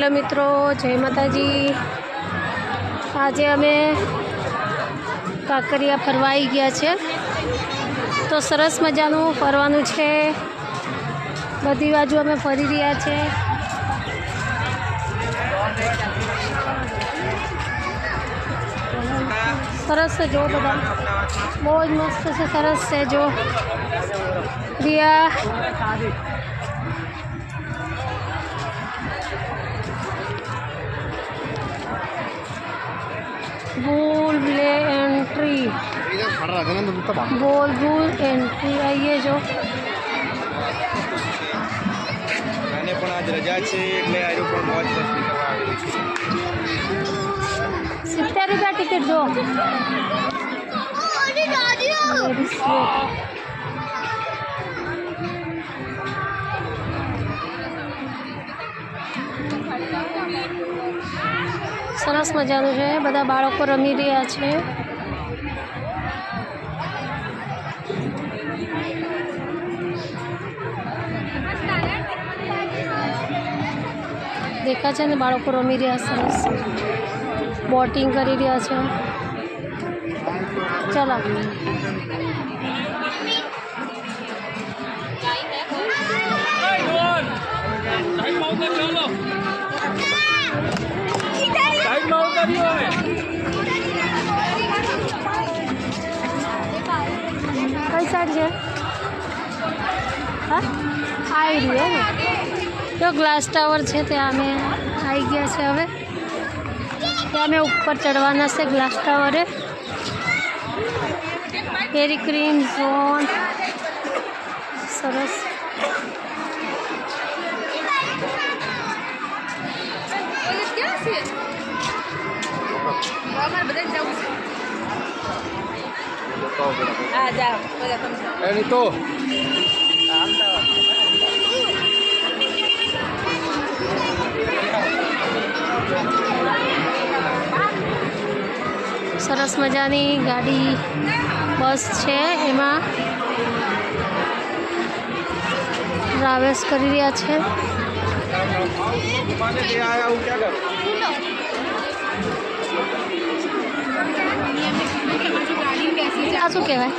Hello મિત્રો, જય માતાજી। આજે અમે કાંકરિયા ફરવા આવી ગયા છે, તો સરસ મજાનું ફરવાનું છે। બધી બાજુ અમે ફરી રહ્યા છે। સરસ છે, જો બધા બહુ જ મસ્ત છે, સરસ છે। જો રિયા बुल ब्ले एंट्री बोल बुल एंट्री आइए जो मैंने पण आज रजा छे એટલે આજે પણ મોજ મસ્તી કરવા આવેલું છું। 70 रुपया टिकट दो। સરસ મજાનું છે, બધા બાળકો રમી રહ્યા છે। દેખા છે ને, બાળકો રમી રહ્યા, સરસ બોટિંગ કરી રહ્યા છે। ચાલો કઈ સાઈડ છે? હા, આવી રહ્યો ને, જો ગ્લાસ ટાવર છે ત્યાં અમે આવી ગયા છે। હવે ત્યાં અમે ઉપર ચડવાના છે ગ્લાસ ટાવરે। પેરી ક્રીમ ઝોન સરસ। સરસ મજાની ગાડી બસ છે, એમાં ટ્રાવેલ્સ કરી રહ્યા છે। આ શું કહેવાય?